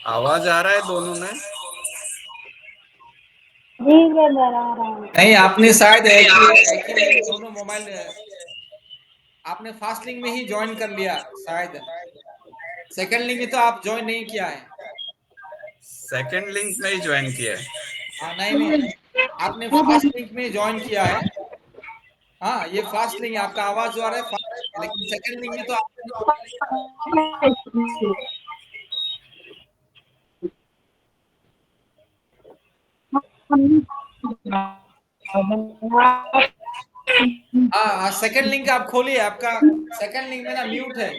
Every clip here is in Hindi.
आवाज आ रहा है दोनों में? जी ब्रदर आ रहा है। नहीं, आपने शायद एक्चुअली दोनों मोबाइल आपने फास्ट लिंक में ही ज्वाइन कर लिया शायद। सेकंड लिंक में तो आप ज्वाइन नहीं किया है। सेकंड लिंक में ही ज्वाइन किया है। हाँ, नहीं, आपने फास्ट लिंक में ज्वाइन किया है। हाँ, ये फास्ट लिंक आपका आवाज जो आ रहा है फास्ट लिंक है, लेकिन सेकंड लिंक में तो आपने हाँ, सेकंड लिंक आप खोलिए। आपका सेकंड लिंक में ना म्यूट है।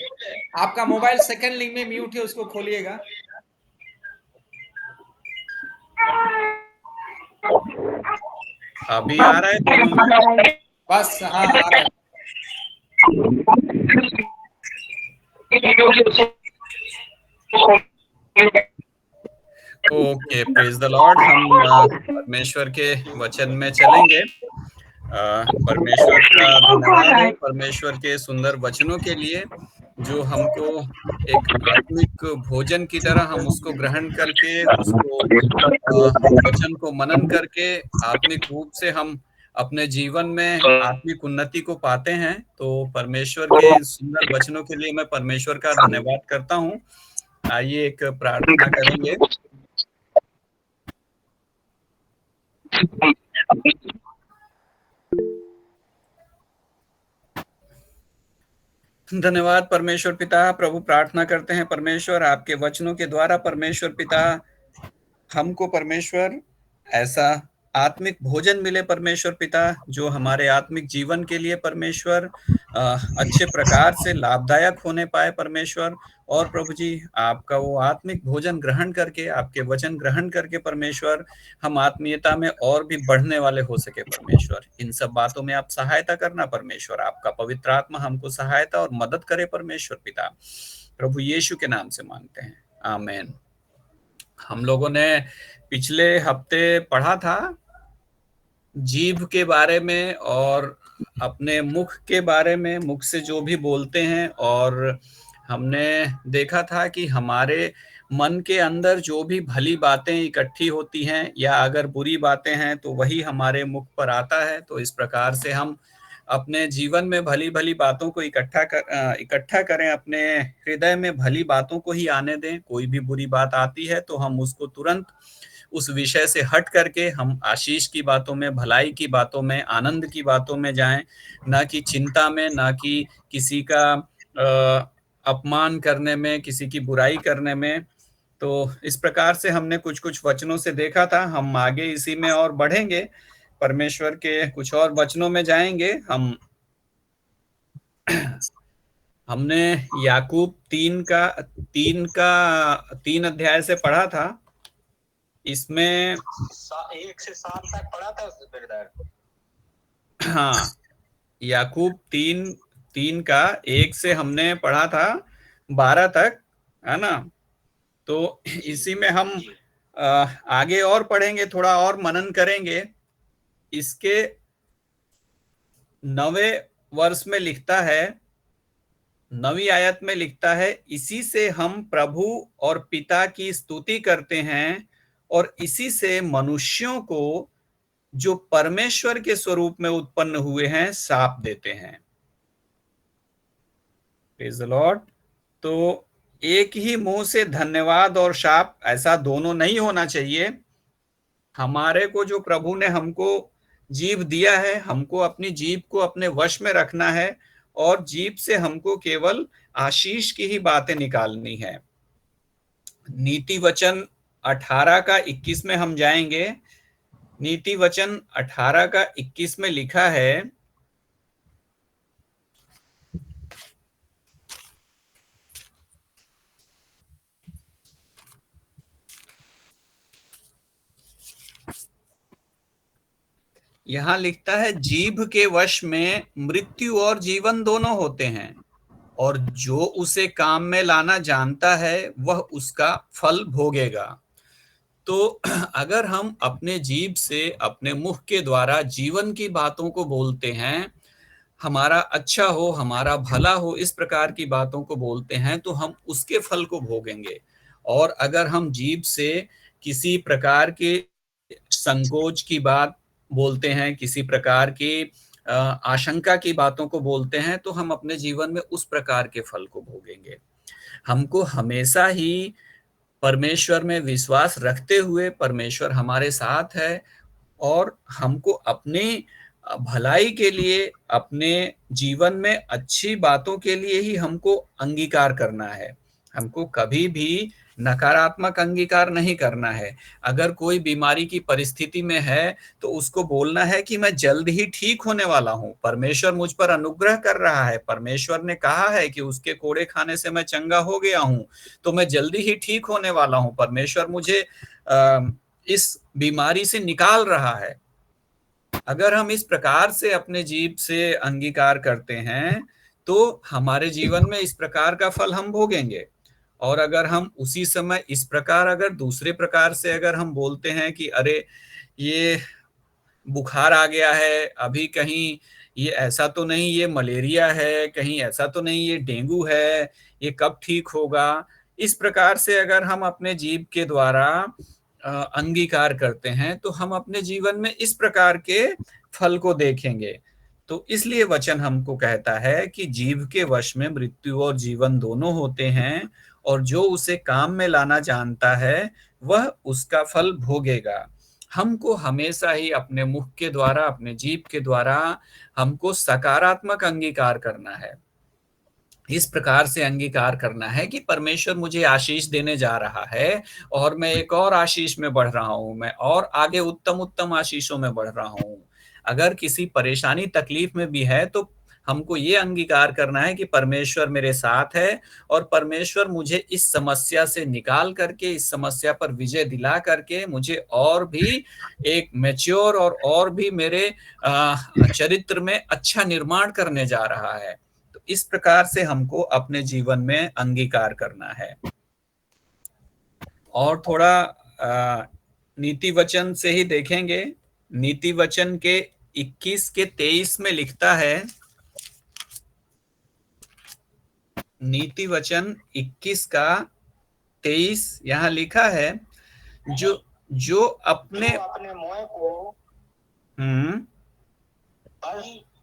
आपका मोबाइल सेकंड लिंक में म्यूट है, उसको खोलिएगा। अभी आ रहा है दोनों में? बस, हाँ, आ रहा है। Okay, praise the Lord. हम परमेश्वर के वचन में चलेंगे। परमेश्वर का धन्यवाद हो परमेश्वर के सुंदर वचनों के लिए, जो हमको एक आत्मिक भोजन की तरह हम उसको ग्रहण करके उसको वचन को मनन करके आत्मिक रूप से हम अपने जीवन में आत्मिक उन्नति को पाते हैं। तो परमेश्वर के सुंदर वचनों के लिए मैं परमेश्वर का धन्यवाद करता हूँ। आइए एक प्रार्थना करेंगे। धन्यवाद परमेश्वर पिता। प्रभु, प्रार्थना करते हैं परमेश्वर आपके वचनों के द्वारा परमेश्वर पिता हमको परमेश्वर ऐसा आत्मिक भोजन मिले परमेश्वर पिता, जो हमारे आत्मिक जीवन के लिए परमेश्वर अच्छे प्रकार से लाभदायक होने पाए परमेश्वर। और प्रभु जी, आपका वो आत्मिक भोजन ग्रहण करके, आपके वचन ग्रहण करके परमेश्वर, हम आत्मीयता में और भी बढ़ने वाले हो सके परमेश्वर। इन सब बातों में आप सहायता करना परमेश्वर। आपका पवित्र आत्मा हमको सहायता और मदद करे परमेश्वर पिता। प्रभु यीशु के नाम से मांगते हैं, आमीन। हम लोगों ने पिछले हफ्ते पढ़ा था जीभ के बारे में और अपने मुख के बारे में, मुख से जो भी बोलते हैं। और हमने देखा था कि हमारे मन के अंदर जो भी भली बातें इकट्ठी होती हैं या अगर बुरी बातें हैं तो वही हमारे मुख पर आता है। तो इस प्रकार से हम अपने जीवन में भली भली बातों को इकट्ठा करें, अपने हृदय में भली बातों को ही आने दें। कोई भी बुरी बात आती है तो हम उसको तुरंत उस विषय से हट करके हम आशीष की बातों में, भलाई की बातों में, आनंद की बातों में जाएं, ना कि चिंता में, ना कि किसी का अपमान करने में, किसी की बुराई करने में। तो इस प्रकार से हमने कुछ कुछ वचनों से देखा था। हम आगे इसी में और बढ़ेंगे, परमेश्वर के कुछ और वचनों में जाएंगे। हमने याकूब 3 अध्याय से पढ़ा था। इसमें 1 से 7 तक पढ़ा था ब्रदर। हाँ, याकूब 3 का 1 से हमने पढ़ा था 12 तक, है ना। तो इसी में हम आगे और पढ़ेंगे, थोड़ा और मनन करेंगे। इसके 9वें वर्ष में लिखता है, 9वीं आयत में लिखता है, इसी से हम प्रभु और पिता की स्तुति करते हैं और इसी से मनुष्यों को जो परमेश्वर के स्वरूप में उत्पन्न हुए हैं शाप देते हैं। Praise the lord. तो एक ही मुंह से धन्यवाद और शाप, ऐसा दोनों नहीं होना चाहिए। हमारे को जो प्रभु ने हमको जीभ दिया है, हमको अपनी जीभ को अपने वश में रखना है और जीभ से हमको केवल आशीष की ही बातें निकालनी है। नीति वचन 18 का 21 में हम जाएंगे। नीति वचन 18 का 21 में लिखा है, यहां लिखता है, जीभ के वश में मृत्यु और जीवन दोनों होते हैं और जो उसे काम में लाना जानता है वह उसका फल भोगेगा। तो अगर हम अपने जीभ से, अपने मुख के द्वारा जीवन की बातों को बोलते हैं, हमारा अच्छा हो, हमारा भला हो, इस प्रकार की बातों को बोलते हैं, तो हम उसके फल को भोगेंगे। और अगर हम जीभ से किसी प्रकार के संकोच की बात बोलते हैं, किसी प्रकार की आशंका की बातों को बोलते हैं, तो हम अपने जीवन में उस प्रकार के फल को भोगेंगे। हमको हमेशा ही परमेश्वर में विश्वास रखते हुए परमेश्वर हमारे साथ है, और हमको अपनी भलाई के लिए, अपने जीवन में अच्छी बातों के लिए ही हमको अंगीकार करना है। हमको कभी भी नकारात्मक अंगीकार नहीं करना है। अगर कोई बीमारी की परिस्थिति में है तो उसको बोलना है कि मैं जल्द ही ठीक होने वाला हूँ, परमेश्वर मुझ पर अनुग्रह कर रहा है, परमेश्वर ने कहा है कि उसके कोड़े खाने से मैं चंगा हो गया हूँ, तो मैं जल्दी ही ठीक होने वाला हूँ, परमेश्वर मुझे इस बीमारी से निकाल रहा है। अगर हम इस प्रकार से अपने जीभ से अंगीकार करते हैं तो हमारे जीवन में इस प्रकार का फल हम भोगेंगे। और अगर हम उसी समय इस प्रकार, अगर दूसरे प्रकार से अगर हम बोलते हैं कि अरे ये बुखार आ गया है, अभी कहीं ये ऐसा तो नहीं ये मलेरिया है, कहीं ऐसा तो नहीं ये डेंगू है, ये कब ठीक होगा, इस प्रकार से अगर हम अपने जीभ के द्वारा अंगीकार करते हैं तो हम अपने जीवन में इस प्रकार के फल को देखेंगे। तो इसलिए वचन हमको कहता है कि जीभ के वश में मृत्यु और जीवन दोनों होते हैं, और जो उसे काम में लाना जानता है वह उसका फल भोगेगा। हमको हमेशा ही अपने मुख के द्वारा, अपने जीभ के द्वारा हमको सकारात्मक अंगीकार करना है। इस प्रकार से अंगीकार करना है कि परमेश्वर मुझे आशीष देने जा रहा है, और मैं एक और आशीष में बढ़ रहा हूं, मैं और आगे उत्तम उत्तम आशीषों में बढ़ रहा हूं। अगर किसी परेशानी तकलीफ में भी है तो हमको ये अंगीकार करना है कि परमेश्वर मेरे साथ है, और परमेश्वर मुझे इस समस्या से निकाल करके, इस समस्या पर विजय दिला करके मुझे और भी एक मैच्योर और भी मेरे चरित्र में अच्छा निर्माण करने जा रहा है। तो इस प्रकार से हमको अपने जीवन में अंगीकार करना है। और थोड़ा नीति वचन से ही देखेंगे। नीति वचन के 21 के 23 में लिखता है, नीति वचन 21 का 23 यहाँ लिखा है, जो अपने मुंह को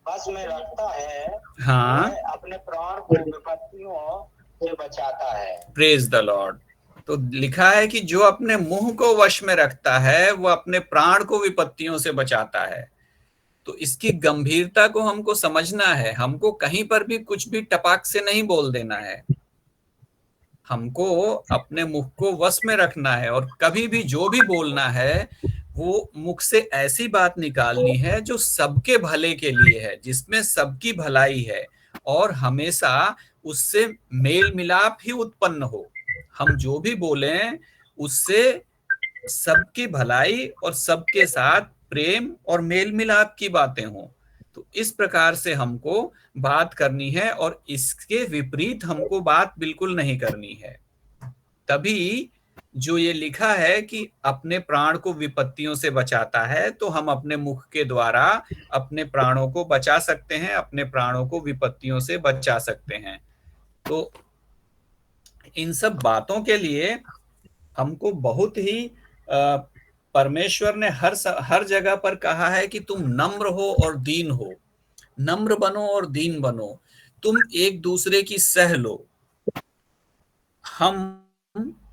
बस में रखता है, हाँ, अपने प्राण को विपत्तियों से बचाता है। Praise the lord. तो लिखा है कि जो अपने मुंह को वश में रखता है वो अपने प्राण को विपत्तियों से बचाता है। तो इसकी गंभीरता को हमको समझना है। हमको कहीं पर भी कुछ भी टपाक से नहीं बोल देना है। हमको अपने मुख को वश में रखना है, और कभी भी जो भी बोलना है वो मुख से ऐसी बात निकालनी है जो सबके भले के लिए है, जिसमें सबकी भलाई है, और हमेशा उससे मेल मिलाप ही उत्पन्न हो। हम जो भी बोलें उससे सबकी भलाई और सबके साथ प्रेम और मेल मिलाप की बातें हों। तो इस प्रकार से हमको बात करनी है, और इसके विपरीत हमको बात बिल्कुल नहीं करनी है। तभी जो ये लिखा है कि अपने प्राण को विपत्तियों से बचाता है, तो हम अपने मुख के द्वारा अपने प्राणों को बचा सकते हैं, अपने प्राणों को विपत्तियों से बचा सकते हैं। तो इन सब बातों के लिए हमको बहुत ही परमेश्वर ने हर जगह पर कहा है कि तुम नम्र हो और दीन हो, नम्र बनो और दीन बनो, तुम एक दूसरे की सह लो। हम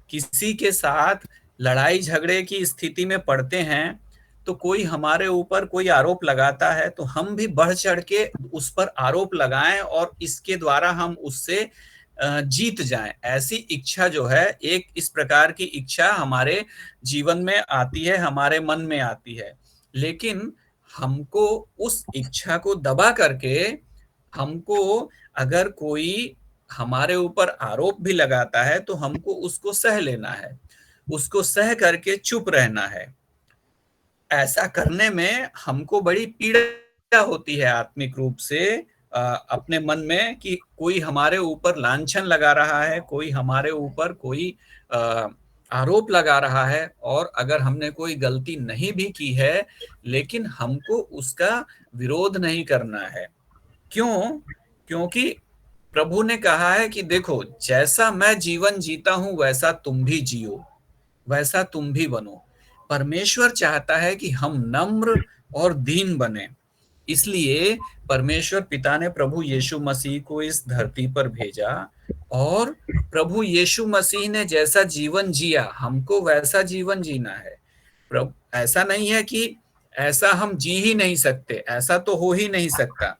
किसी के साथ लड़ाई झगड़े की स्थिति में पड़ते हैं तो कोई हमारे ऊपर कोई आरोप लगाता है तो हम भी बढ़ चढ़ के उस पर आरोप लगाएं, और इसके द्वारा हम उससे जीत जाएं। ऐसी इच्छा जो है, एक इस प्रकार की इच्छा हमारे जीवन में आती है, हमारे मन में आती है। लेकिन हमको उस इच्छा को दबा करके, हमको अगर कोई हमारे ऊपर आरोप भी लगाता है तो हमको उसको सह लेना है, उसको सह करके चुप रहना है। ऐसा करने में हमको बड़ी पीड़ा होती है आत्मिक रूप से अपने मन में, कि कोई हमारे ऊपर लांछन लगा रहा है, कोई हमारे ऊपर कोई आरोप लगा रहा है, और अगर हमने कोई गलती नहीं भी की है लेकिन हमको उसका विरोध नहीं करना है। क्यों? क्योंकि प्रभु ने कहा है कि देखो, जैसा मैं जीवन जीता हूं वैसा तुम भी जियो, वैसा तुम भी बनो। परमेश्वर चाहता है कि हम नम्र और दीन बने। इसलिए परमेश्वर पिता ने प्रभु यीशु मसीह को इस धरती पर भेजा, और प्रभु यीशु मसीह ने जैसा जीवन जिया, हमको वैसा जीवन जीना है। प्रभु, ऐसा नहीं है कि ऐसा हम जी ही नहीं सकते, ऐसा तो हो ही नहीं सकता।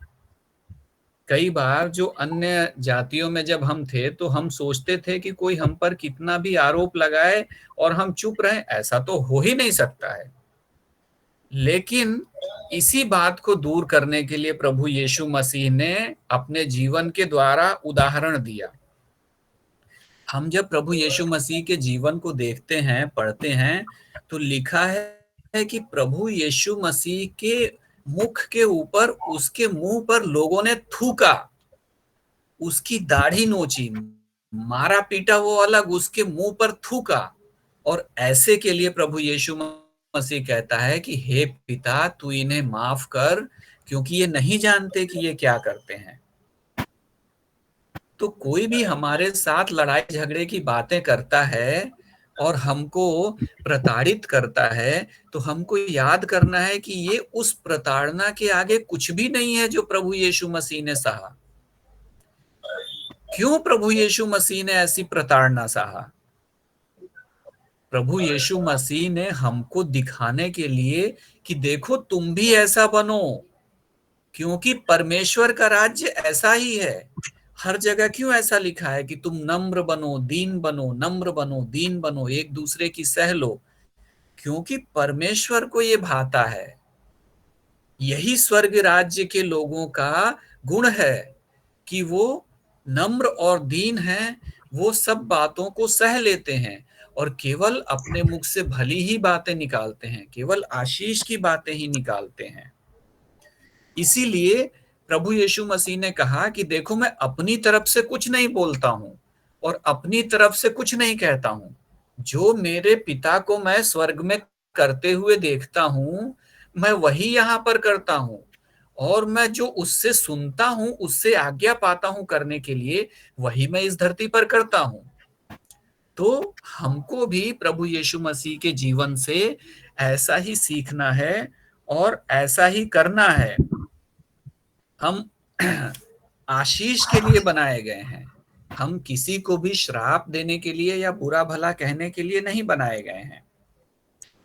कई बार जो अन्य जातियों में जब हम थे तो हम सोचते थे कि कोई हम पर कितना भी आरोप लगाए और हम चुप रहें, ऐसा तो हो ही नहीं सकता है। लेकिन इसी बात को दूर करने के लिए प्रभु यीशु मसीह ने अपने जीवन के द्वारा उदाहरण दिया। हम जब प्रभु यीशु मसीह के जीवन को देखते हैं, पढ़ते हैं, तो लिखा है कि प्रभु यीशु मसीह के मुख के ऊपर, उसके मुंह पर लोगों ने थूका, उसकी दाढ़ी नोची, मारा पीटा वो अलग, उसके मुंह पर थूका। और ऐसे के लिए प्रभु यीशु मसीह कहता है कि हे पिता, तू इन्हें माफ कर, क्योंकि ये नहीं जानते कि ये क्या करते हैं। तो कोई भी हमारे साथ लड़ाई झगड़े की बातें करता है और हमको प्रताड़ित करता है, तो हमको याद करना है कि ये उस प्रताड़ना के आगे कुछ भी नहीं है जो प्रभु यीशु मसीह ने सहा। क्यों प्रभु यीशु मसीह ने ऐसी प्रताड़ना सहा? प्रभु यीशु मसीह ने हमको दिखाने के लिए कि देखो तुम भी ऐसा बनो, क्योंकि परमेश्वर का राज्य ऐसा ही है। हर जगह क्यों ऐसा लिखा है कि तुम नम्र बनो, दीन बनो, नम्र बनो, दीन बनो, एक दूसरे की सह लो? क्योंकि परमेश्वर को ये भाता है। यही स्वर्ग राज्य के लोगों का गुण है कि वो नम्र और दीन हैं, वो सब बातों को सह लेते हैं और केवल अपने मुख से भली ही बातें निकालते हैं, केवल आशीष की बातें ही निकालते हैं। इसीलिए प्रभु यीशु मसीह ने कहा कि देखो, मैं अपनी तरफ से कुछ नहीं बोलता हूं और अपनी तरफ से कुछ नहीं कहता हूं। जो मेरे पिता को मैं स्वर्ग में करते हुए देखता हूं, मैं वही यहां पर करता हूं, और मैं जो उससे सुनता हूं, उससे आज्ञा पाता हूं करने के लिए, वही मैं इस धरती पर करता हूं। तो हमको भी प्रभु यीशु मसीह के जीवन से ऐसा ही सीखना है और ऐसा ही करना है। हम आशीष के लिए बनाए गए हैं, हम किसी को भी श्राप देने के लिए या बुरा भला कहने के लिए नहीं बनाए गए हैं।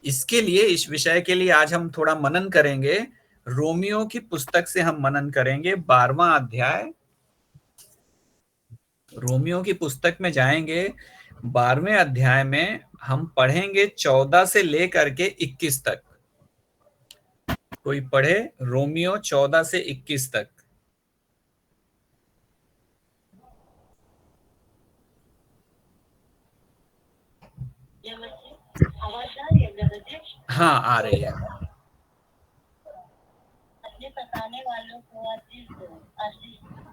इसके लिए, इस विषय के लिए आज हम थोड़ा मनन करेंगे। रोमियो की पुस्तक से हम मनन करेंगे, 12वां अध्याय। रोमियो की पुस्तक में जाएंगे, 12वें अध्याय में हम पढ़ेंगे 14 से लेकर के 21 तक। कोई पढ़े रोमियो 14 से 21 तक। हाँ, आ रही है। अपने फंसाने वालों को आशीष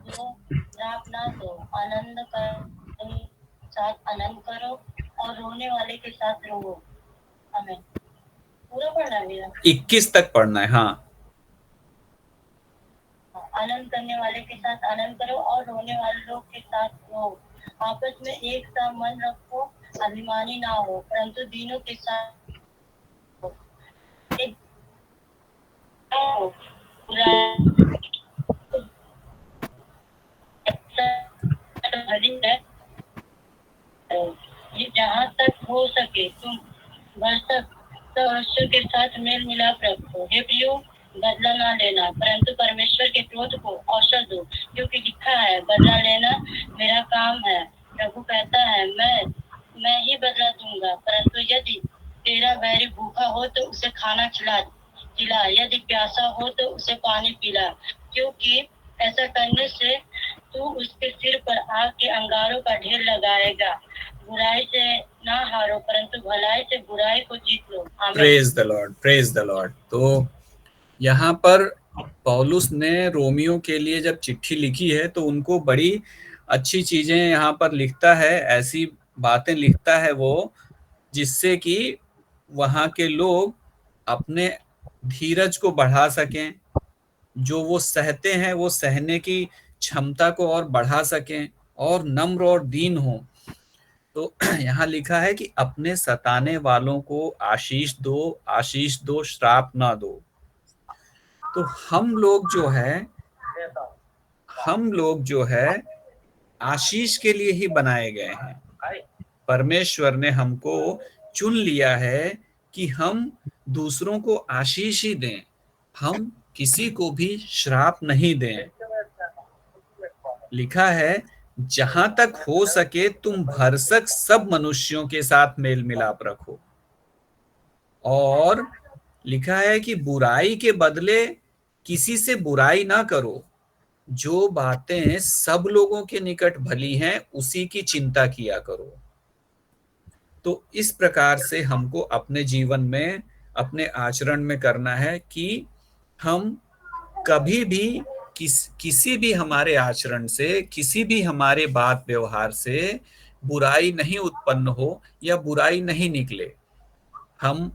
दो, श्राप ना दो, आनंद करो, साथ आनंद करो और रोने वाले के साथ रो। हमें पूरा पढ़ना है, 21 तक पढ़ना है। हाँ, आनंद करने वाले के साथ आनंद करो और रोने वाले लोग के साथ रो। आपस में एक सा मन रखो, अभिमानी ना हो, परंतु दीनों के साथ जहाँ तक हो सके तुम परमेश्वर के साथ मेल मिलाप रखो। हे प्रियो, बदला ना लेना, परंतु परमेश्वर के क्रोध को अवसर दो, क्योंकि लिखा है, बदला लेना मेरा काम है। प्रभु कहता है, मैं ही बदला दूंगा। परंतु यदि तेरा बैरी भूखा हो तो उसे खाना खिला, यदि प्यासा हो तो उसे पानी पिला, क्योंकि ऐसा करने से तू उसके सिर पर आग के अंगारों का ढेर लगाएगा। बुराई से ना हारो, परंतु भलाई से बुराई को जीत लो। Praise the lord, praise the lord. तो यहाँ पर पौलुस ने रोमियो के लिए जब चिट्ठी लिखी है तो उनको बड़ी अच्छी चीजें यहाँ पर लिखता है, ऐसी बातें लिखता है वो, जिससे कि वहाँ के लोग अपने धीरज को बढ़ा सकें। जो वो सहते हैं, वो सहने की क्षमता को और बढ़ा सकें और नम्र और दीन हो। तो यहाँ लिखा है कि अपने सताने वालों को आशीष दो, श्राप ना दो। तो हम लोग जो है आशीष के लिए ही बनाए गए हैं। परमेश्वर ने हमको चुन लिया है कि हम दूसरों को आशीष ही दें, हम किसी को भी श्राप नहीं दें। लिखा है जहां तक हो सके तुम भरसक सब मनुष्यों के साथ मेल मिलाप रखो। और लिखा है कि बुराई के बदले किसी से बुराई ना करो, जो बातें सब लोगों के निकट भली हैं उसी की चिंता किया करो। तो इस प्रकार से हमको अपने जीवन में, अपने आचरण में करना है कि हम कभी भी किसी भी हमारे आचरण से, किसी भी हमारे बात व्यवहार से बुराई नहीं उत्पन्न हो या बुराई नहीं निकले। हम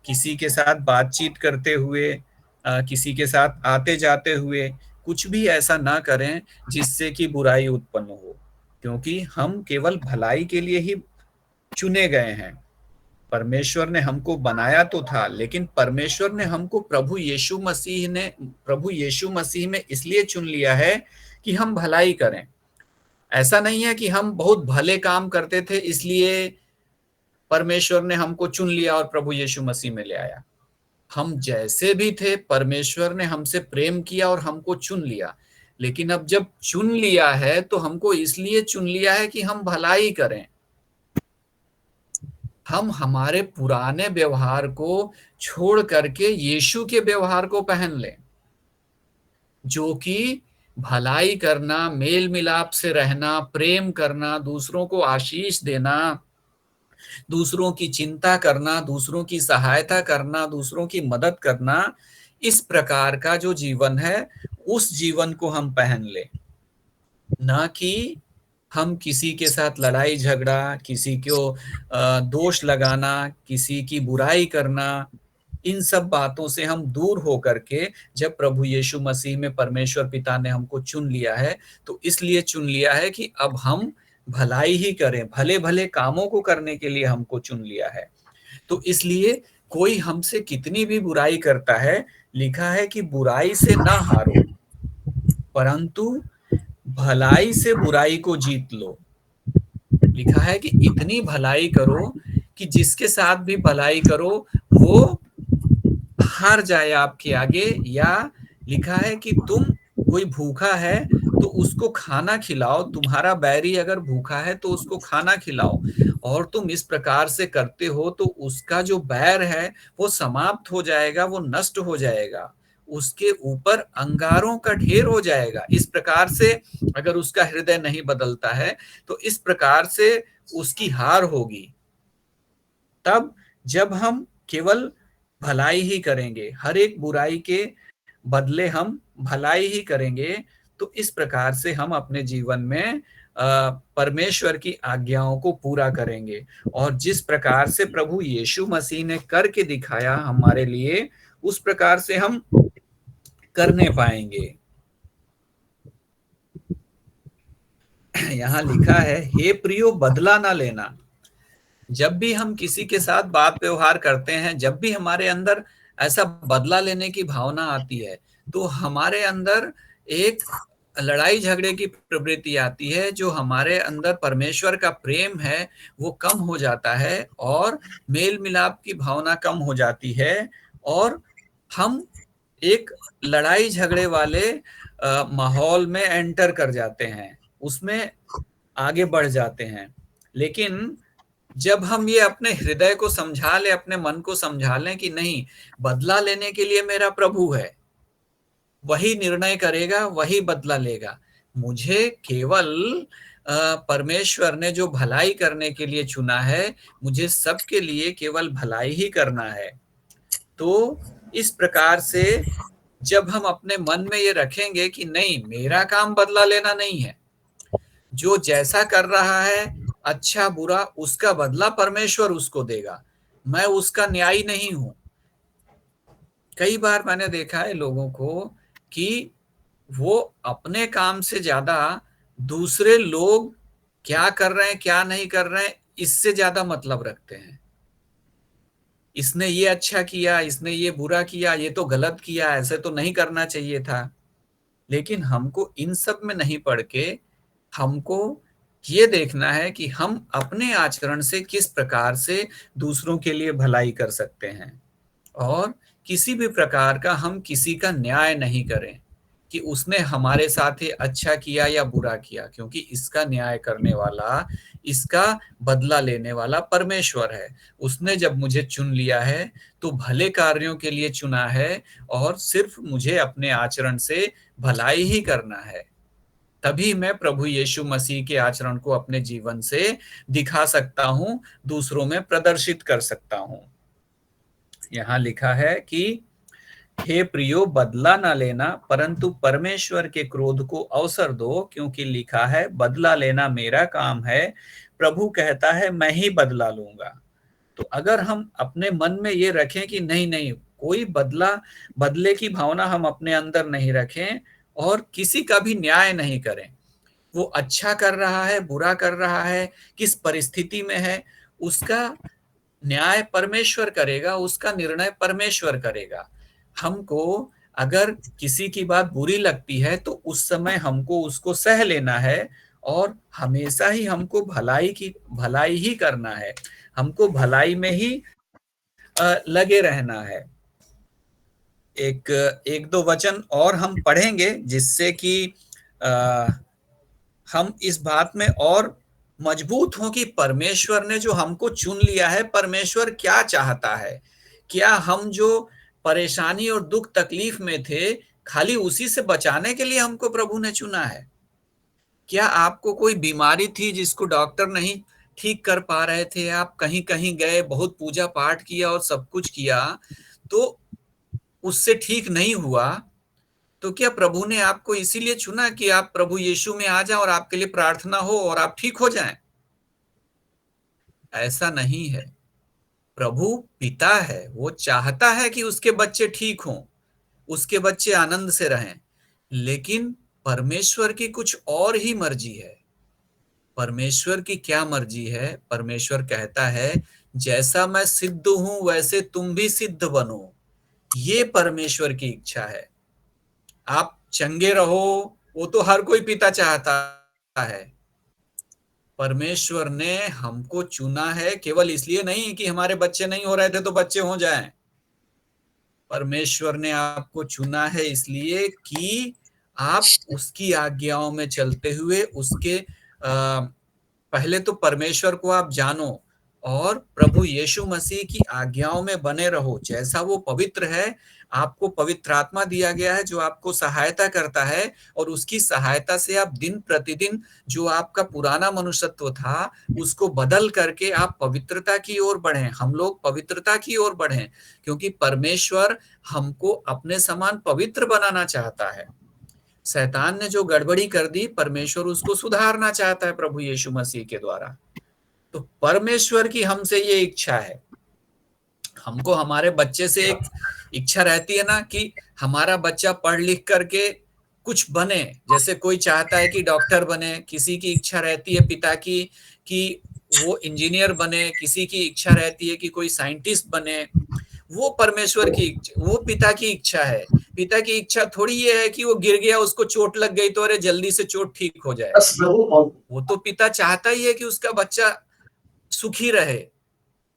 किसी के साथ बातचीत करते हुए, किसी के साथ आते जाते हुए कुछ भी ऐसा ना करें जिससे कि बुराई उत्पन्न हो, क्योंकि हम केवल भलाई के लिए ही चुने गए हैं। परमेश्वर ने हमको बनाया तो था, लेकिन परमेश्वर ने हमको प्रभु यीशु मसीह में इसलिए चुन लिया है कि हम भलाई करें। ऐसा नहीं है कि हम बहुत भले काम करते थे इसलिए परमेश्वर ने हमको चुन लिया और प्रभु यीशु मसीह में ले आया। हम जैसे भी थे परमेश्वर ने हमसे प्रेम किया और हमको चुन लिया, लेकिन अब जब चुन लिया है तो हमको इसलिए चुन लिया है कि हम भलाई करें। हम हमारे पुराने व्यवहार को छोड़ करके यीशु के व्यवहार को पहन लें, जो कि भलाई करना, मेल मिलाप से रहना, प्रेम करना, दूसरों को आशीष देना, दूसरों की चिंता करना, दूसरों की सहायता करना, दूसरों की मदद करना, इस प्रकार का जो जीवन है उस जीवन को हम पहन ले। ना कि हम किसी के साथ लड़ाई झगड़ा, किसी को दोष लगाना, किसी की बुराई करना, इन सब बातों से हम दूर हो करके, जब प्रभु यीशु मसीह में परमेश्वर पिता ने हमको चुन लिया है तो इसलिए चुन लिया है कि अब हम भलाई ही करें, भले भले कामों को करने के लिए हमको चुन लिया है। तो इसलिए कोई हमसे कितनी भी बुराई करता है, लिखा है कि बुराई से ना हारो, परंतु भलाई से बुराई को जीत लो। लिखा है कि इतनी भलाई करो कि जिसके साथ भी भलाई करो वो हार जाए आपके आगे। या लिखा है कि तुम, कोई भूखा है तो उसको खाना खिलाओ, तुम्हारा बैरी अगर भूखा है तो उसको खाना खिलाओ, और तुम इस प्रकार से करते हो तो उसका जो बैर है वो समाप्त हो जाएगा, वो नष्ट हो जाएगा, उसके ऊपर अंगारों का ढेर हो जाएगा। इस प्रकार से अगर उसका हृदय नहीं बदलता है तो इस प्रकार से उसकी हार होगी। तब जब हम केवल भलाई ही करेंगे, हर एक बुराई के बदले हम भलाई ही करेंगे, तो इस प्रकार से हम अपने जीवन में परमेश्वर की आज्ञाओं को पूरा करेंगे। और जिस प्रकार से प्रभु यीशु मसीह ने करके दिखाया हमारे लिए, उस प्रकार से हम करने पाएंगे। यहाँ लिखा है, हे प्रियो बदला ना लेना। जब भी हम किसी के साथ बात व्यवहार करते हैं, जब भी हमारे अंदर ऐसा बदला लेने की भावना आती है तो हमारे अंदर एक लड़ाई झगड़े की प्रवृत्ति आती है, जो हमारे अंदर परमेश्वर का प्रेम है वो कम हो जाता है और मेल मिलाप की भावना कम हो जाती है, और हम एक लड़ाई झगड़े वाले माहौल में एंटर कर जाते हैं, उसमें आगे बढ़ जाते हैं। लेकिन जब हम ये अपने हृदय को समझा लें, अपने मन को समझा लें कि नहीं, बदला लेने के लिए मेरा प्रभु है, वही निर्णय करेगा, वही बदला लेगा, मुझे केवल परमेश्वर ने जो भलाई करने के लिए चुना है, मुझे सबके लिए केवल भलाई ही करना है। तो इस प्रकार से जब हम अपने मन में ये रखेंगे कि नहीं, मेरा काम बदला लेना नहीं है, जो जैसा कर रहा है अच्छा बुरा उसका बदला परमेश्वर उसको देगा, मैं उसका न्यायी नहीं हूं। कई बार मैंने देखा है लोगों को कि वो अपने काम से ज्यादा दूसरे लोग क्या कर रहे हैं क्या नहीं कर रहे हैं इससे ज्यादा मतलब रखते हैं। इसने ये अच्छा किया, इसने ये बुरा किया, ये तो गलत किया, ऐसे तो नहीं करना चाहिए था। लेकिन हमको इन सब में नहीं पड़ के हमको ये देखना है कि हम अपने आचरण से किस प्रकार से दूसरों के लिए भलाई कर सकते हैं, और किसी भी प्रकार का हम किसी का न्याय नहीं करें कि उसने हमारे साथ ही अच्छा किया या बुरा किया, क्योंकि इसका न्याय करने वाला, इसका बदला लेने वाला परमेश्वर है। उसने जब मुझे चुन लिया है तो भले कार्यों के लिए चुना है, और सिर्फ मुझे अपने आचरण से भलाई ही करना है। तभी मैं प्रभु यीशु मसीह के आचरण को अपने जीवन से दिखा सकता हूं, दूसरों में प्रदर्शित कर सकता हूं। यहां लिखा है कि हे प्रियो, बदला ना लेना, परंतु परमेश्वर के क्रोध को अवसर दो, क्योंकि लिखा है, बदला लेना मेरा काम है, प्रभु कहता है मैं ही बदला लूंगा। तो अगर हम अपने मन में ये रखें कि नहीं नहीं, कोई बदले की भावना हम अपने अंदर नहीं रखें, और किसी का भी न्याय नहीं करें, वो अच्छा कर रहा है बुरा कर रहा है, किस परिस्थिति में है, उसका न्याय परमेश्वर करेगा, उसका निर्णय परमेश्वर करेगा। हमको अगर किसी की बात बुरी लगती है तो उस समय हमको उसको सह लेना है, और हमेशा ही हमको भलाई ही करना है, हमको भलाई में ही लगे रहना है। एक एक दो वचन और हम पढ़ेंगे जिससे कि हम इस बात में और मजबूत हों कि परमेश्वर ने जो हमको चुन लिया है, परमेश्वर क्या चाहता है। क्या हम जो परेशानी और दुख तकलीफ में थे, खाली उसी से बचाने के लिए हमको प्रभु ने चुना है? क्या आपको कोई बीमारी थी जिसको डॉक्टर नहीं ठीक कर पा रहे थे, आप कहीं कहीं गए, बहुत पूजा पाठ किया और सब कुछ किया, तो उससे ठीक नहीं हुआ, तो क्या प्रभु ने आपको इसीलिए चुना कि आप प्रभु यीशु में आ जाएं और आपके लिए प्रार्थना हो और आप ठीक हो जाएं? ऐसा नहीं है। प्रभु पिता है, वो चाहता है कि उसके बच्चे ठीक हों, उसके बच्चे आनंद से रहें, लेकिन परमेश्वर की कुछ और ही मर्जी है। परमेश्वर की क्या मर्जी है? परमेश्वर कहता है, जैसा मैं सिद्ध हूं वैसे तुम भी सिद्ध बनो। ये परमेश्वर की इच्छा है। आप चंगे रहो, वो तो हर कोई पिता चाहता है। परमेश्वर ने हमको चुना है केवल इसलिए नहीं कि हमारे बच्चे नहीं हो रहे थे तो बच्चे हो जाएं। परमेश्वर ने आपको चुना है इसलिए कि आप उसकी आज्ञाओं में चलते हुए उसके पहले तो परमेश्वर को आप जानो, और प्रभु यीशु मसीह की आज्ञाओं में बने रहो। जैसा वो पवित्र है, आपको पवित्र आत्मा दिया गया है जो आपको सहायता करता है, और उसकी सहायता से आप दिन प्रतिदिन जो आपका पुराना मनुष्यत्व था उसको बदल करके आप पवित्रता की ओर बढ़ें। हम लोग पवित्रता की ओर बढ़ें, क्योंकि परमेश्वर हमको अपने समान पवित्र बनाना चाहता है। शैतान ने जो गड़बड़ी कर दी, परमेश्वर उसको सुधारना चाहता है प्रभु यीशु मसीह के द्वारा। तो परमेश्वर की हमसे ये इच्छा है। हमको हमारे बच्चे से एक इच्छा रहती है ना कि हमारा बच्चा पढ़ लिख करके कुछ बने। जैसे कोई चाहता है कि डॉक्टर बने, किसी की इच्छा रहती है पिता की कि वो इंजीनियर बने, किसी की इच्छा रहती है कि कोई साइंटिस्ट बने। वो परमेश्वर की, वो पिता की इच्छा है। पिता की इच्छा थोड़ी ये है कि वो गिर गया, उसको चोट लग गई तो अरे जल्दी से चोट ठीक हो जाए। वो तो पिता चाहता ही है कि उसका बच्चा सुखी रहे।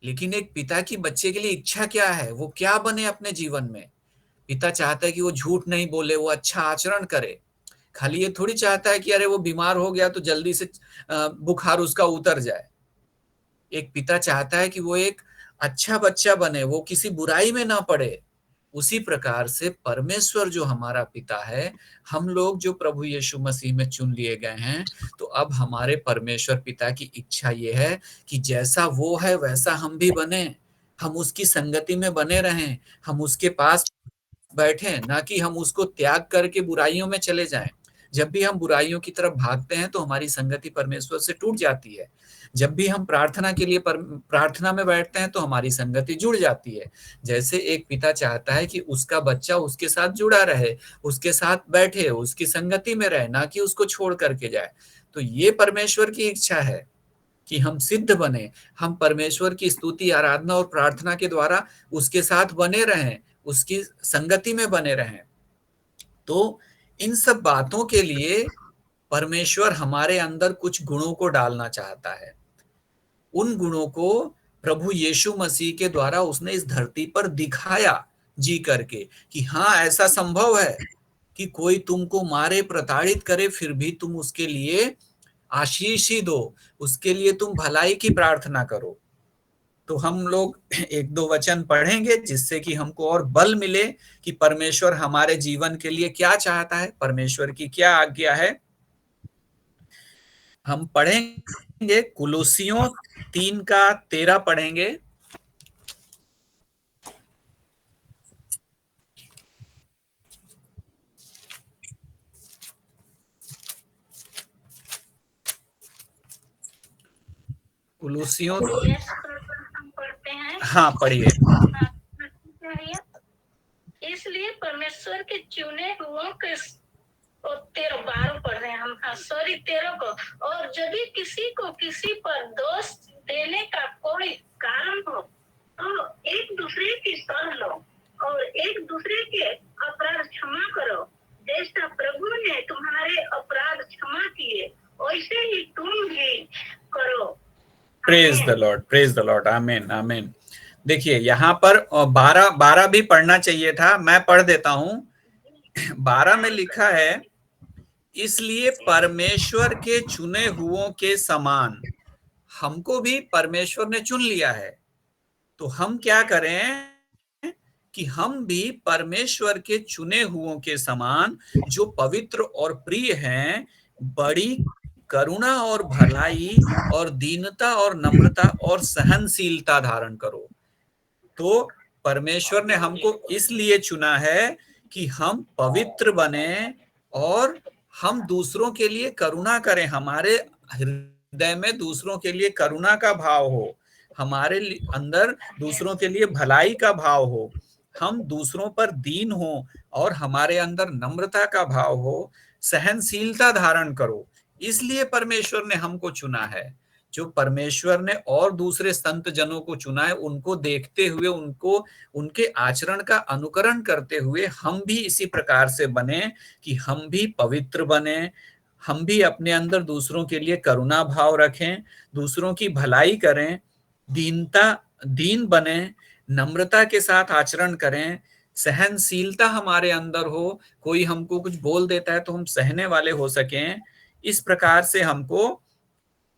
लेकिन एक पिता की बच्चे के लिए इच्छा क्या है, वो क्या बने अपने जीवन में? पिता चाहता है कि वो झूठ नहीं बोले, वो अच्छा आचरण करे। खाली ये थोड़ी चाहता है कि अरे वो बीमार हो गया तो जल्दी से बुखार उसका उतर जाए। एक पिता चाहता है कि वो एक अच्छा बच्चा बने, वो किसी बुराई में ना पड़े। उसी प्रकार से परमेश्वर जो हमारा पिता है, हम लोग जो प्रभु यीशु मसीह में चुन लिए गए हैं, तो अब हमारे परमेश्वर पिता की इच्छा ये है कि जैसा वो है वैसा हम भी बने, हम उसकी संगति में बने रहें, हम उसके पास बैठें, ना कि हम उसको त्याग करके बुराइयों में चले जाएं। जब भी हम बुराइयों की तरफ भागते हैं तो हमारी संगति परमेश्वर से टूट जाती है। जब भी हम प्रार्थना के लिए प्रार्थना में बैठते हैं तो हमारी संगति जुड़ जाती है। जैसे एक पिता चाहता है कि उसका बच्चा उसके साथ जुड़ा रहे, उसके साथ बैठे, उसकी संगति में रहे, ना कि उसको छोड़ करके जाए। तो ये परमेश्वर की इच्छा है कि हम सिद्ध बने, हम परमेश्वर की स्तुति, आराधना और प्रार्थना के द्वारा उसके साथ बने रहें, उसकी संगति में बने रहें। तो इन सब बातों के लिए परमेश्वर हमारे अंदर कुछ गुणों को डालना चाहता है। उन गुणों को प्रभु यीशु मसीह के द्वारा उसने इस धरती पर दिखाया जी करके कि हाँ, ऐसा संभव है कि कोई तुमको मारे, प्रताड़ित करे, फिर भी तुम उसके लिए आशीष ही दो, उसके लिए तुम भलाई की प्रार्थना करो। तो हम लोग एक दो वचन पढ़ेंगे जिससे कि हमको और बल मिले कि परमेश्वर हमारे जीवन के लिए क्या चाहता है, परमेश्वर की क्या आज्ञा है। हम पढ़ेंगे कुलुस्सियों 3:13 पढ़ेंगे। कुलुस्सियों, हम पढ़ते हैं। हाँ पढ़िए। इसलिए परमेश्वर के चुने हुओं के 13 पढ़ रहे हैं हम, हाँ सॉरी 13 को। और यदि किसी को किसी पर दोष देने का कोई कारण हो तो एक दूसरे की सह लो और एक दूसरे के अपराध क्षमा करो। जैसा प्रभु ने तुम्हारे अपराध क्षमा किए वैसे ही तुम भी करो। Praise the lord, praise the Lord, आमीन आमीन। देखिए यहाँ पर 12 भी पढ़ना चाहिए था, मैं पढ़ देता हूँ। 12 में लिखा है, इसलिए परमेश्वर के चुने हुओं के समान, हमको भी परमेश्वर ने चुन लिया है, तो हम क्या करें कि हम भी परमेश्वर के चुने हुओं के समान जो पवित्र और प्रिय हैं, बड़ी करुणा और भलाई और दीनता और नम्रता और सहनशीलता धारण करो। तो परमेश्वर ने हमको इसलिए चुना है कि हम पवित्र बने और हम दूसरों के लिए करुणा करें, हमारे हृदय में दूसरों के लिए करुणा का भाव हो, हमारे अंदर दूसरों के लिए भलाई का भाव हो, हम दूसरों पर दीन हो और हमारे अंदर नम्रता का भाव हो, सहनशीलता धारण करो। इसलिए परमेश्वर ने हमको चुना है। जो परमेश्वर ने और दूसरे संत जनों को चुना है, उनको देखते हुए, उनको उनके आचरण का अनुकरण करते हुए हम भी इसी प्रकार से बने कि हम भी पवित्र बने, हम भी अपने अंदर दूसरों के लिए करुणा भाव रखें, दूसरों की भलाई करें, दीन बने, नम्रता के साथ आचरण करें, सहनशीलता हमारे अंदर हो, कोई हमको कुछ बोल देता है तो हम सहने वाले हो सकें। इस प्रकार से हमको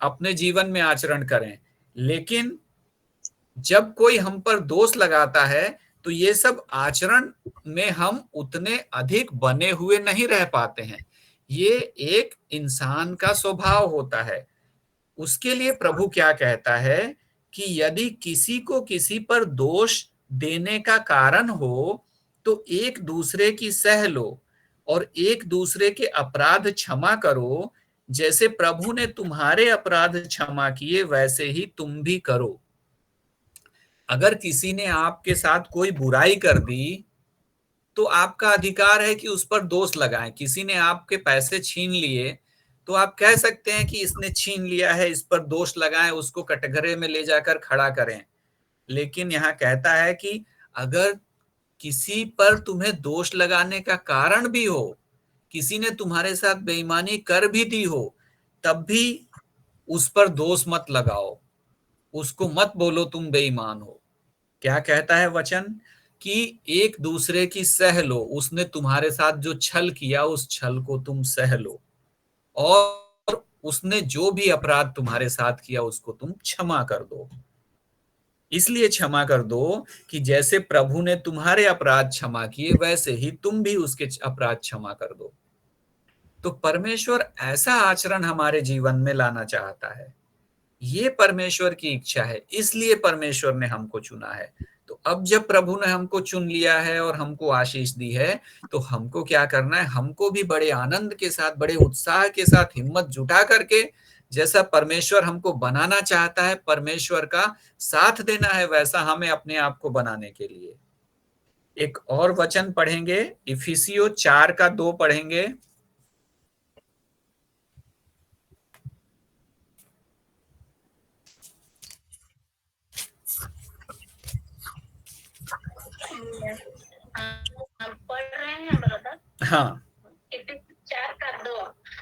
अपने जीवन में आचरण करें। लेकिन जब कोई हम पर दोष लगाता है तो ये सब आचरण में हम उतने अधिक बने हुए नहीं रह पाते हैं। ये एक इंसान का स्वभाव होता है। उसके लिए प्रभु क्या कहता है कि यदि किसी को किसी पर दोष देने का कारण हो तो एक दूसरे की सह लो और एक दूसरे के अपराध क्षमा करो, जैसे प्रभु ने तुम्हारे अपराध क्षमा किए वैसे ही तुम भी करो। अगर किसी ने आपके साथ कोई बुराई कर दी तो आपका अधिकार है कि उस पर दोष लगाएं। किसी ने आपके पैसे छीन लिए तो आप कह सकते हैं कि इसने छीन लिया है, इस पर दोष लगाएं, उसको कटघरे में ले जाकर खड़ा करें। लेकिन यहाँ कहता है कि अगर किसी पर तुम्हें दोष लगाने का कारण भी हो, किसी ने तुम्हारे साथ बेईमानी कर भी दी हो, तब भी उस पर दोष मत लगाओ, उसको मत बोलो तुम बेईमान हो। क्या कहता है वचन कि एक दूसरे की सह लो, उसने तुम्हारे साथ जो छल किया उस छल को तुम सह लो और उसने जो भी अपराध तुम्हारे साथ किया उसको तुम क्षमा कर दो। इसलिए क्षमा कर दो कि जैसे प्रभु ने तुम्हारे अपराध क्षमा किए वैसे ही तुम भी उसके अपराध क्षमा कर दो। तो परमेश्वर ऐसा आचरण हमारे जीवन में लाना चाहता है। ये परमेश्वर की इच्छा है, इसलिए परमेश्वर ने हमको चुना है। तो अब जब प्रभु ने हमको चुन लिया है और हमको आशीष दी है, तो हमको क्या करना है? हमको भी बड़े आनंद के साथ, बड़े उत्साह के साथ हिम्मत जुटा करके, जैसा परमेश्वर हमको बनाना चाहता है, परमेश्वर का साथ देना है, वैसा हमें अपने आप को बनाने के लिए। एक और वचन पढ़ेंगे, इफिसियों 4:2 पढ़ेंगे। हम पढ़ रहे हैं ब्रदर। हाँ, 4:2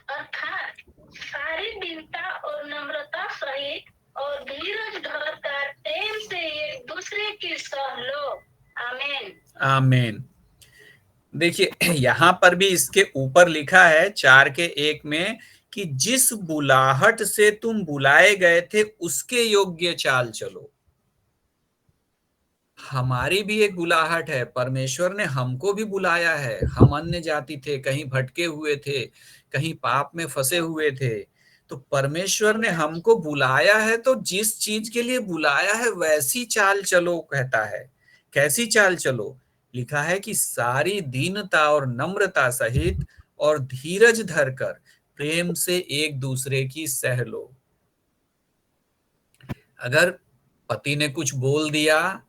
अर्थात सारी दीनता और नम्रता सहित और धीरज धर कर प्रेम से एक दूसरे की सह लो। आमीन। आमीन। देखिए, यहाँ पर भी इसके ऊपर लिखा है 4:1 में कि जिस बुलाहट से तुम बुलाए गए थे उसके योग्य चाल चलो। हमारी भी एक बुलाहट है, परमेश्वर ने हमको भी बुलाया है। हम अन्य जाति थे, कहीं भटके हुए थे, कहीं पाप में फंसे हुए थे, तो परमेश्वर ने हमको बुलाया है, तो जिस चीज के लिए बुलाया है वैसी चाल चलो कहता है। कैसी चाल चलो? लिखा है कि सारी दीनता और नम्रता सहित और धीरज धरकर प्रेम से एक दूसरे की सह लो। अगर पति ने कुछ बोल दिया,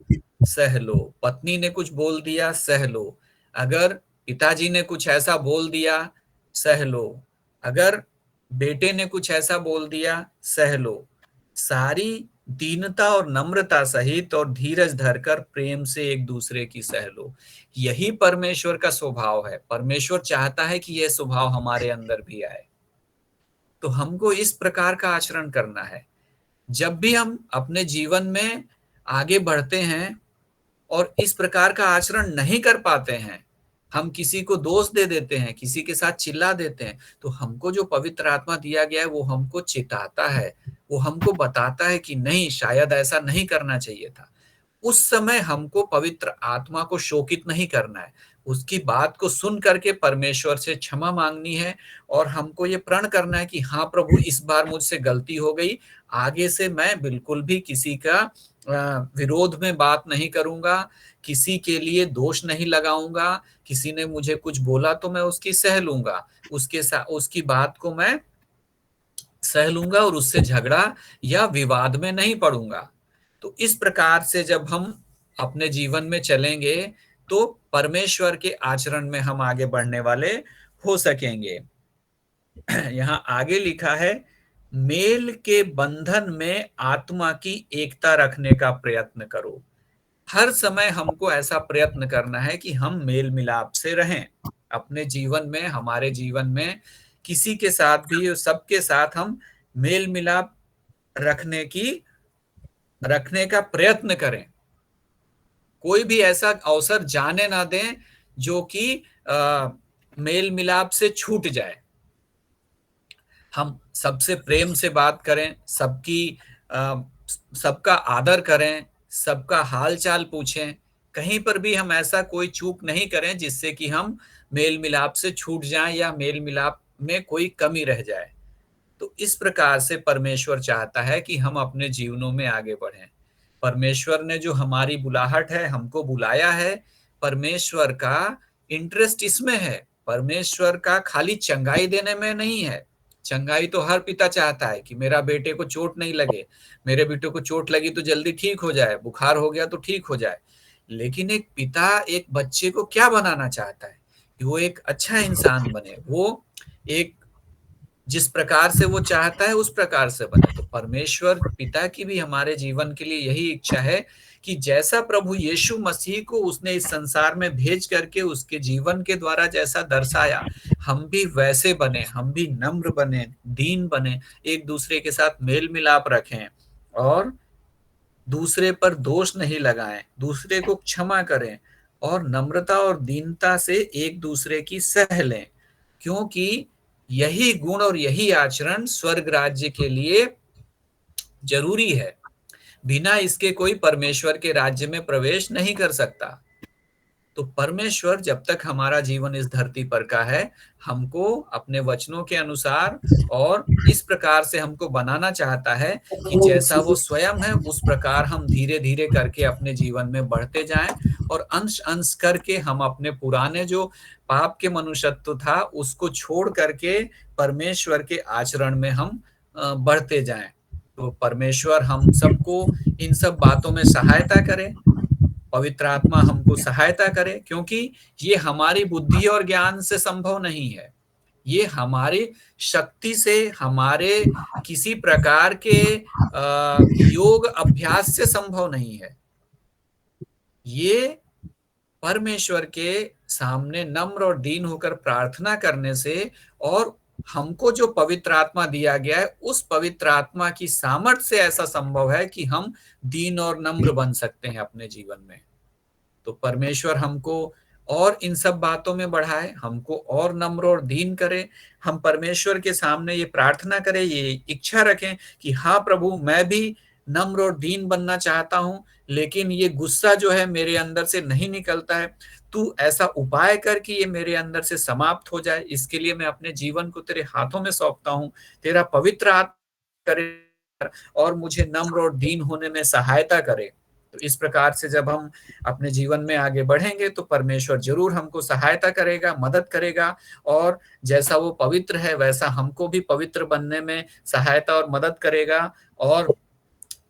सह लो। पत्नी ने कुछ बोल दिया, सह लो। अगर पिताजी ने कुछ ऐसा बोल दिया, सह लो। अगर बेटे ने कुछ ऐसा बोल दिया, सह लो। सारी दीनता और नम्रता सहित और धीरज धरकर प्रेम से एक दूसरे की सह लो। यही परमेश्वर का स्वभाव है। परमेश्वर चाहता है कि यह स्वभाव हमारे अंदर भी आए। तो हमको इस प्रकार का आचरण करना है। जब भी हम अपने जीवन में आगे बढ़ते हैं और इस प्रकार का आचरण नहीं कर पाते हैं, हम किसी को दोष दे देते हैं, किसी के साथ चिल्ला देते हैं, तो हमको जो पवित्र आत्मा दिया गया है वो हमको चिताता है, वो हमको बताता है कि नहीं, शायद ऐसा नहीं करना चाहिए था। उस समय हमको पवित्र आत्मा को शोकित नहीं करना है, उसकी बात को सुन करके परमेश्वर से क्षमा मांगनी है और हमको ये प्रण करना है कि हाँ प्रभु, इस बार मुझसे गलती हो गई, आगे से मैं बिल्कुल भी किसी का विरोध में बात नहीं करूंगा, किसी के लिए दोष नहीं लगाऊंगा। किसी ने मुझे कुछ बोला तो मैं उसकी सह लूंगा, उसके साथ उसकी बात को मैं सह लूंगा और उससे झगड़ा या विवाद में नहीं पड़ूंगा। तो इस प्रकार से जब हम अपने जीवन में चलेंगे तो परमेश्वर के आचरण में हम आगे बढ़ने वाले हो सकेंगे। यहाँ आगे लिखा है, मेल के बंधन में आत्मा की एकता रखने का प्रयत्न करो। हर समय हमको ऐसा प्रयत्न करना है कि हम मेल मिलाप से रहें अपने जीवन में, हमारे जीवन में किसी के साथ भी, सबके साथ हम मेल मिलाप रखने का प्रयत्न करें। कोई भी ऐसा अवसर जाने ना दें जो कि मेल मिलाप से छूट जाए। हम सबसे प्रेम से बात करें, सबका आदर करें, सबका हाल चाल पूछें। कहीं पर भी हम ऐसा कोई चूक नहीं करें जिससे कि हम मेल मिलाप से छूट जाएं या मेल मिलाप में कोई कमी रह जाए। तो इस प्रकार से परमेश्वर चाहता है कि हम अपने जीवनों में आगे बढ़ें। परमेश्वर ने जो हमारी बुलाहट है, हमको बुलाया है, परमेश्वर का इंटरेस्ट इसमें है। परमेश्वर का खाली चंगाई देने में नहीं है। चंगाई तो हर पिता चाहता है कि मेरा बेटे को चोट नहीं लगे, मेरे बेटे को चोट लगी तो जल्दी ठीक हो जाए, बुखार हो गया तो ठीक हो जाए। लेकिन एक पिता एक बच्चे को क्या बनाना चाहता है? कि वो एक अच्छा इंसान बने, वो एक जिस प्रकार से वो चाहता है उस प्रकार से बने। तो परमेश्वर पिता की भी हमारे जीवन के लिए यही इच्छा है कि जैसा प्रभु यीशु मसीह को उसने इस संसार में भेज करके उसके जीवन के द्वारा जैसा दर्शाया, हम भी वैसे बने, हम भी नम्र बने, दीन बने, एक दूसरे के साथ मेल मिलाप रखें और दूसरे पर दोष नहीं लगाएं, दूसरे को क्षमा करें और नम्रता और दीनता से एक दूसरे की सह लें, क्योंकि यही गुण और यही आचरण स्वर्ग राज्य के लिए जरूरी है। बिना इसके कोई परमेश्वर के राज्य में प्रवेश नहीं कर सकता। तो परमेश्वर जब तक हमारा जीवन इस धरती पर का है, हमको अपने वचनों के अनुसार और इस प्रकार से हमको बनाना चाहता है कि जैसा वो स्वयं है उस प्रकार हम धीरे धीरे करके अपने जीवन में बढ़ते जाएं और अंश अंश करके हम अपने पुराने जो पाप के मनुष्यत्व था उसको छोड़ करके परमेश्वर के आचरण में हम बढ़ते जाएं। तो परमेश्वर हम सबको इन सब बातों में सहायता करे, पवित्र आत्मा हमको सहायता करे, क्योंकि ये हमारी बुद्धि और ज्ञान से संभव नहीं है, ये हमारी शक्ति से, हमारे किसी प्रकार के योग अभ्यास से संभव नहीं है। ये परमेश्वर के सामने नम्र और दीन होकर प्रार्थना करने से और हमको जो पवित्र आत्मा दिया गया है उस पवित्र आत्मा की सामर्थ्य से ऐसा संभव है कि हम दीन और नम्र बन सकते हैं अपने जीवन में। तो परमेश्वर हमको और इन सब बातों में बढ़ाए, हमको और नम्र और दीन करे। हम परमेश्वर के सामने ये प्रार्थना करें, ये इच्छा रखें कि हाँ प्रभु, मैं भी नम्र और दीन बनना चाहता हूं, लेकिन ये गुस्सा जो है मेरे अंदर से नहीं निकलता है, तू ऐसा उपाय कर कि ये मेरे अंदर से समाप्त हो जाए। इसके लिए मैं अपने जीवन को तेरे हाथों में सौंपता हूं, तेरा पवित्र आत्मा करे और मुझे नम्र और दीन होने में सहायता करे। तो इस प्रकार से जब हम अपने जीवन में आगे बढ़ेंगे तो परमेश्वर जरूर हमको सहायता करेगा, मदद करेगा, और जैसा वो पवित्र है वैसा हमको भी पवित्र बनने में सहायता और मदद करेगा। और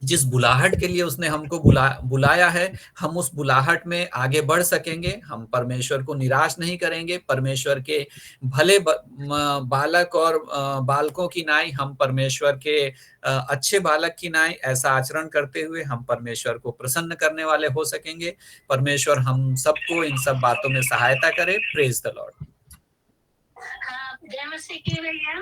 जिस बुलाहट के लिए उसने हमको बुलाया है, हम उस बुलाहट में आगे बढ़ सकेंगे। हम परमेश्वर को निराश नहीं करेंगे। परमेश्वर के भले बालक और बालकों की नाई हम परमेश्वर के अच्छे बालक की नाई ऐसा आचरण करते हुए हम परमेश्वर को प्रसन्न करने वाले हो सकेंगे। परमेश्वर हम सबको इन सब बातों में सहायता करे। Praise the Lord. हाँ, जय मसीह की भैया।